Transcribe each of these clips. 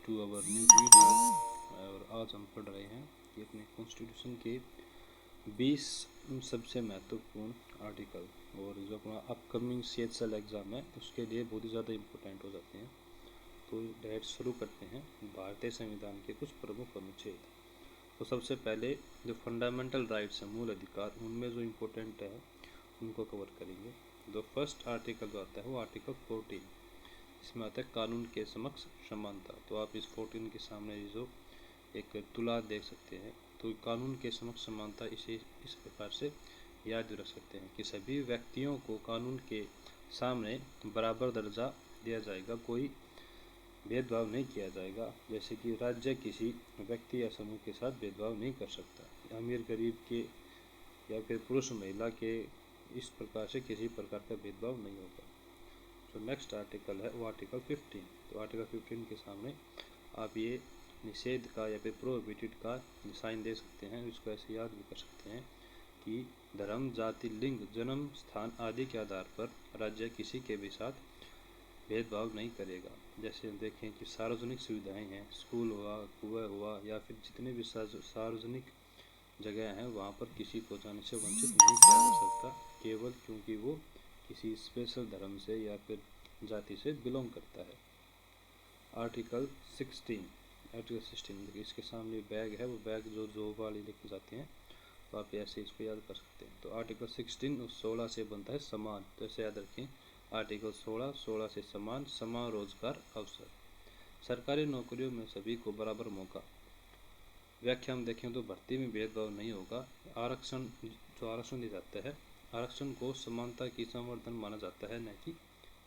To our new video. और आज हम पढ़ रहे हैं कि अपने कॉन्स्टिट्यूशन के 20 सबसे महत्वपूर्ण आर्टिकल, और जो अपना अपकमिंग CHL एग्ज़ाम है उसके लिए बहुत ही ज़्यादा इम्पोर्टेंट हो जाते हैं। तो डायरेक्ट शुरू करते हैं भारतीय संविधान के कुछ प्रमुख अनुच्छेद। तो सबसे पहले जो फंडामेंटल राइट्स हैं, मूल अधिकार, उनमें जो इम्पोर्टेंट है उनको कवर करेंगे। जो फर्स्ट आर्टिकल जो आता है वो आर्टिकल 14, इसमें आता है कानून के समक्ष समानता। तो आप इस 14 के सामने जो एक तुला देख सकते हैं, तो कानून के समक्ष समानता इसे इस प्रकार से याद रख सकते हैं कि सभी व्यक्तियों को कानून के सामने बराबर दर्जा दिया जाएगा, कोई भेदभाव नहीं किया जाएगा। जैसे कि राज्य किसी व्यक्ति या समूह के साथ भेदभाव नहीं कर सकता, अमीर गरीब के या फिर पुरुष महिला के, इस प्रकार से किसी प्रकार का भेदभाव नहीं होगा। जो नेक्स्ट आर्टिकल है वो आर्टिकल 15। तो आर्टिकल 15 के सामने आप ये निषेध का या फिर प्रोहिबिटेड का साइन दे सकते हैं। इसको ऐसे याद भी कर सकते हैं कि धर्म, जाति, लिंग, जन्म स्थान आदि के आधार पर राज्य किसी के भी साथ भेदभाव नहीं करेगा। जैसे देखें कि सार्वजनिक सुविधाएं हैं, स्कूल हुआ, कुआं हुआ, या फिर जितने भी सार्वजनिक जगह हैं वहाँ पर किसी को जाने से वंचित नहीं किया जा सकता, केवल क्योंकि वो किसी स्पेशल धर्म से या फिर जाति से बिलोंग करता है। आर्टिकल 16 देखिए, इसके सामने बैग है, वो बैग जो जॉब वाले लेके जाते हैं, तो आप ऐसे इसको याद कर सकते हैं। तो आर्टिकल 16 से बनता है समान, तो ऐसे याद रखें। आर्टिकल 16 से समान रोजगार अवसर, सरकारी नौकरियों में सभी को बराबर मौका। व्याख्या में देखें तो भर्ती में भेदभाव नहीं होगा। आरक्षण, जो आरक्षण दिया जाता है, आरक्षण को समानता की संवर्धन माना जाता है, न कि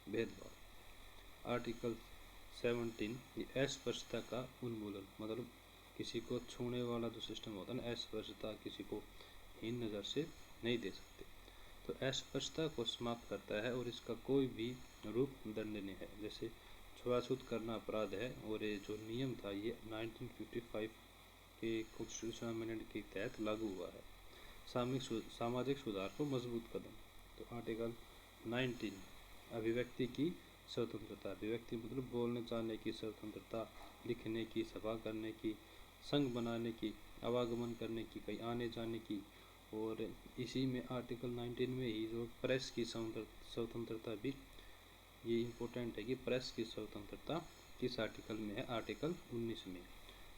भेदभाव। आर्टिकल 17 ये अस्पृश्यता का उन्मूलन, मतलब किसी को छूने वाला जो सिस्टम होता है ना, अस्पृश्यता, किसी को हीन नज़र से नहीं दे सकते, तो अस्पृश्यता को समाप्त करता है और इसका कोई भी रूप दंडनीय है। जैसे छुआछूत करना अपराध है, और ये जो नियम था ये 1955 के कॉन्स्टिट्यूशन अमेंडमेंट के तहत लागू हुआ है। सामाजिक सुधार को मजबूत कदम। तो आर्टिकल 19 अभिव्यक्ति की स्वतंत्रता, अभिव्यक्ति मतलब बोलने चाहने की स्वतंत्रता, लिखने की, सभा करने की, संघ बनाने की, आवागमन करने की, कहीं आने जाने की। और इसी में आर्टिकल 19 में ही जो प्रेस की स्वतंत्रता भी ये इम्पोर्टेंट है कि प्रेस की स्वतंत्रता किस आर्टिकल में है, आर्टिकल 19 में।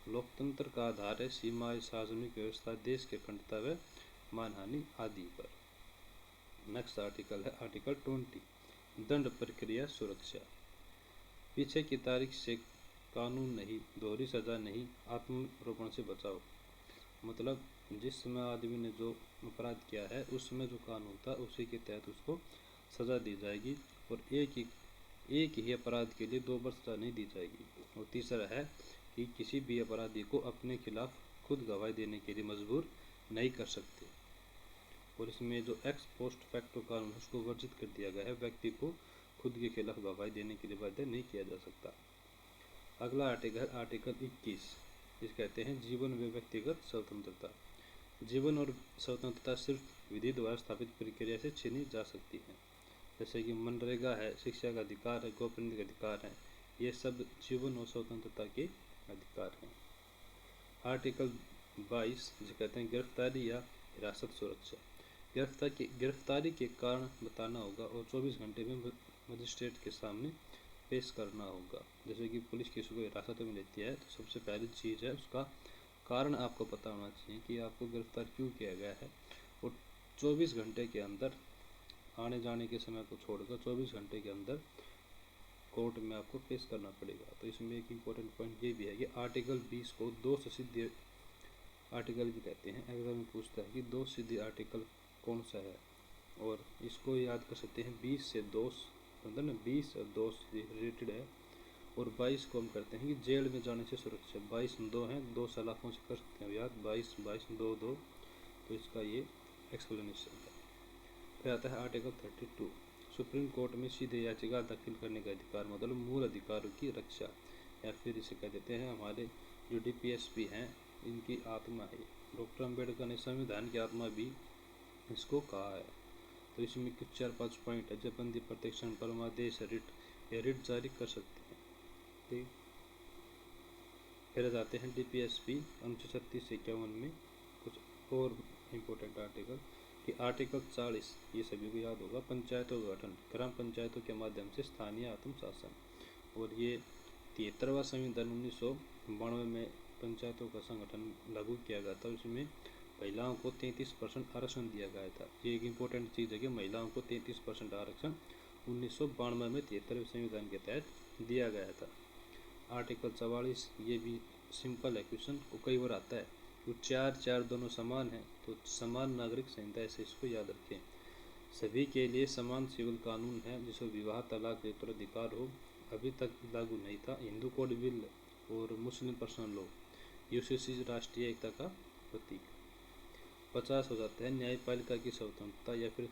लोकतंत्र का आधार है सीमाएं, सार्वजनिक व्यवस्था, देश के अखंडता व मानहानि आदि पर। नेक्स्ट आर्टिकल है आर्टिकल 20 दंड प्रक्रिया सुरक्षा। पीछे की तारीख से कानून नहीं, दोहरी सजा नहीं, आत्मरोपण से बचाओ। मतलब जिस समय आदमी ने जो अपराध किया है उसमें जो कानून था उसी के तहत उसको सजा दी जाएगी, और एक ही अपराध के लिए 2 बार सजा नहीं दी जाएगी। और तीसरा है कि किसी भी अपराधी को अपने खिलाफ खुद गवाही देने के लिए मजबूर नहीं कर सकते। और इसमें जो एक्स पोस्ट फैक्टो कानून है उसको वर्जित कर दिया गया है, व्यक्ति को खुद के खिलाफ गवाही देने के लिए बाध्य नहीं किया जा सकता। अगला आर्टिकल आर्टिकल 21, जिसे कहते हैं जीवन व व्यक्तिगत स्वतंत्रता। जीवन और स्वतंत्रता सिर्फ विधि द्वारा स्थापित प्रक्रिया से छीनी जा सकती है। जैसे कि मनरेगा है, शिक्षा का अधिकार है, गोपनीयता का अधिकार है, ये सब जीवन और स्वतंत्रता के अधिकार हैं। आर्टिकल 22 जिसे कहते हैं गिरफ्तारी या हिरासत सुरक्षा। गिरफ्तारी के कारण बताना होगा और 24 घंटे में मजिस्ट्रेट के सामने पेश करना होगा। जैसे कि पुलिस किसी को हिरासत में लेती है तो सबसे पहली चीज़ है उसका कारण आपको पता होना चाहिए कि आपको गिरफ्तार क्यों किया गया है, और 24 घंटे के अंदर, आने जाने के समय को छोड़कर 24 घंटे के अंदर कोर्ट में आपको पेश करना पड़ेगा। तो इसमें एक इम्पोर्टेंट पॉइंट ये भी है कि आर्टिकल 20 को 2 से सिद्ध आर्टिकल भी कहते हैं। एग्जाम में पूछता है कि 2 सिद्ध आर्टिकल कौन सा है, और इसको याद कर सकते हैं 20 से 2, मतलब ना 20 और 2 से रिलेटेड है। और 22 को हम करते हैं कि जेल में जाने से सुरक्षा। 22 2 हैं, 2 सलाखों से कर सकते हैं याद, 22 22 2 2, तो इसका ये एक्सप्लेनेशन है। फिर आता है आर्टिकल 32 सुप्रीम कोर्ट में सीधे याचिका दाखिल करने का अधिकार, मतलब मूल अधिकारों की रक्षा, या फिर इसे कह देते हैं हमारे जो DPSP हैं इनकी आत्मा है। डॉक्टर अम्बेडकर ने संविधान की आत्मा भी इसको कहा है। तो इसमें कुछ 4-5 पॉइंट है। जबबंदी, प्रत्यक्षण, परमादेश, रिट, या रिट जारी कर सकते हैं। ठीक, फिर जाते हैं DPSP अनुच्छेद 36 से 51 में कुछ और इम्पोर्टेंट आर्टिकल कि आर्टिकल 40, ये सभी को याद होगा, पंचायतों का गठन ग्राम पंचायतों के माध्यम से स्थानीय आत्म शासन। और ये 73वां संविधान 1992 में पंचायतों का संगठन लागू किया गया था। उसमें महिलाओं को 33% आरक्षण दिया गया था। ये एक इम्पोर्टेंट चीज़ है कि महिलाओं को 33% आरक्षण 1992 में 73वें संविधान के तहत दिया गया था। आर्टिकल 44, ये भी सिंपल है, क्वेश्चन को कई बार आता है। तो 4 दोनों समान है, तो समान नागरिक संहिता, ऐसे इसको याद रखें। सभी के लिए समान सिविल कानून है, जिसमें विवाह, तलाक, उत्तराधिकार हो, अभी तक लागू नहीं था। हिंदू कोड बिल और मुस्लिम पर्सनल लॉ, यूसीसी राष्ट्रीय एकता का प्रतीक। 50 हो जाता है न्यायपालिका की स्वतंत्रता या फिर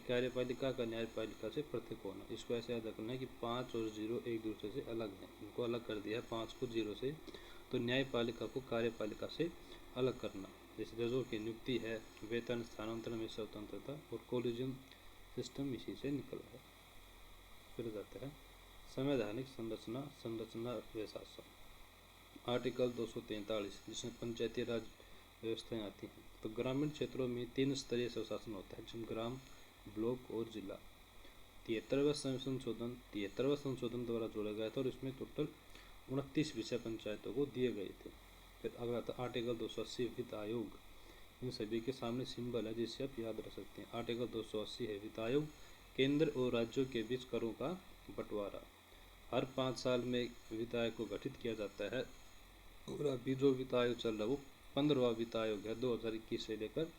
कार्यपालिका का न्यायपालिका से पृथक होना। इसको ऐसे याद रखना है कि 5 और 0 एक दूसरे से अलग हैं, इनको अलग कर दिया है 5 को 0 से। तो न्यायपालिका को कार्यपालिका से अलग करना, जैसे जजों की नियुक्ति है, वेतन स्थानांतरण में स्वतंत्रता और कोलिजन सिस्टम इसी से निकला है। फिर जाता है संवैधानिक संरचना व शासन। आर्टिकल 243, जिसमें पंचायती राज व्यवस्थाएं आती हैं। तो ग्रामीण क्षेत्रों में 3 स्तरीय स्वशासन होता है, जिसमें ग्राम, ब्लॉक और जिला। 73वां संशोधन द्वारा जोड़ा गया था और इसमें टोटल 29 विषय पंचायतों को दिए गए थे। फिर अगला था आर्टिकल 280 वित्त आयोग। इन सभी के सामने सिंबल है, जिससे आप याद रख सकते हैं। आर्टिकल 280 है वित्त आयोग, केंद्र और राज्यों के बीच करों का बंटवारा। हर 5 साल में वित्त आयोग को गठित किया जाता है। और अभी जो वित्त आयोग चल रहा है वो 15वां वित्त आयोग है, 2021 से लेकर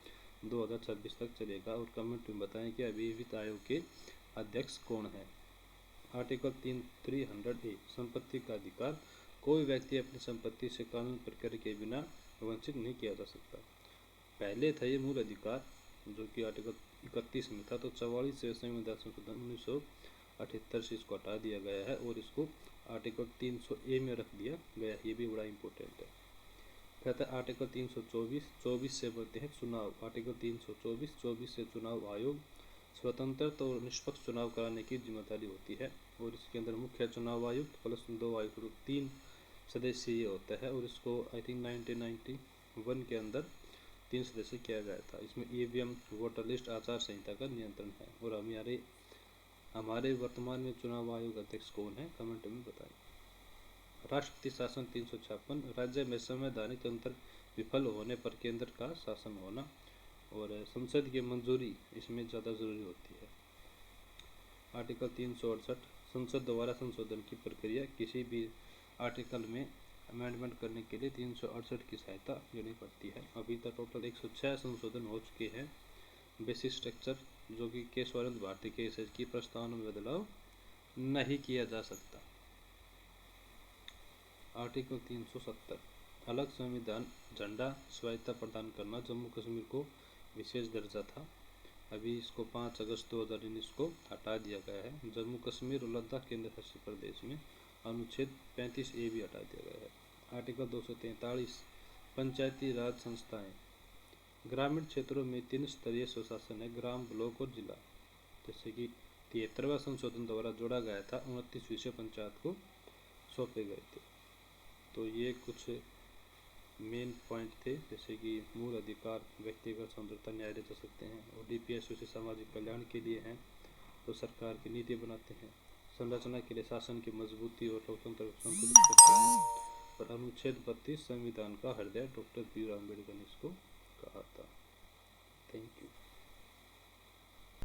2026 तक चलेगा। और कमेंट में बताएं कि अभी वित्त आयोग के अध्यक्ष कौन है। आर्टिकल 300A, संपत्ति का अधिकार। कोई व्यक्ति अपनी संपत्ति से कानूनी प्रक्रिया के बिना वंचित नहीं किया जा सकता। पहले था ये मूल अधिकार, जो कि आर्टिकल 31 में था। तो 44वें संविधान संशोधन 1978 से इसको हटा दिया गया है और इसको आर्टिकल 300A में रख दिया गया। ये भी बड़ा इंपॉर्टेंट है। कहता है आर्टिकल 324, 24 से बोलते हैं चुनाव। आर्टिकल 324, 24 से चुनाव आयोग स्वतंत्र और निष्पक्ष चुनाव कराने की जिम्मेदारी होती है। और इसके अंदर मुख्य चुनाव आयुक्त प्लस 2 आयुक्त, 3 सदस्य ये होता है। और इसको आई थिंक 1991 के अंदर 3 सदस्य किया गया था। इसमें EVM, वोटर लिस्ट, आचार संहिता का नियंत्रण है। और हमारे वर्तमान में चुनाव आयोग अध्यक्ष कौन है, कमेंट में बताएं। राष्ट्रपति शासन 356, राज्य में संवैधानिक तंत्र विफल होने पर केंद्र का शासन होना। और संसद की मंजूरी इसमें ज़्यादा जरूरी होती है। आर्टिकल 368, संसद द्वारा संशोधन की प्रक्रिया। किसी भी आर्टिकल में अमेंडमेंट करने के लिए 368 की सहायता लेनी पड़ती है। अभी तक टोटल 106 संशोधन हो चुके हैं। बेसिक स्ट्रक्चर, जो कि केशवानंद भारती के की प्रस्तावना में बदलाव नहीं किया जा सकता। आर्टिकल 370, अलग संविधान झंडा स्वायत्ता प्रदान करना। जम्मू कश्मीर को विशेष दर्जा था, अभी इसको 5 अगस्त 2019 को हटा दिया गया है। जम्मू कश्मीर और लद्दाख केंद्र शासित प्रदेश में अनुच्छेद 35A भी हटा दिया गया है। आर्टिकल 243, पंचायती राज संस्थाएं। ग्रामीण क्षेत्रों में 3 स्तरीय स्वशासन है, ग्राम, ब्लॉक और जिला। जैसे कि 73वां संशोधन द्वारा जोड़ा गया था, 29 विषय पंचायत को सौंपे गए थे। तो ये कुछ मेन पॉइंट थे, जैसे कि मूल अधिकार, व्यक्तिगत स्वतंत्रता, न्याय दे सकते हैं। और DPSU से सामाजिक कल्याण के लिए हैं, तो सरकार की नीति बनाते हैं। संरचना के लिए शासन की मजबूती और लोकतंत्र को संतुलित करते हैं। और अनुच्छेद 32 संविधान का हृदय, डॉक्टर BR अम्बेडकर ने इसको कहा था।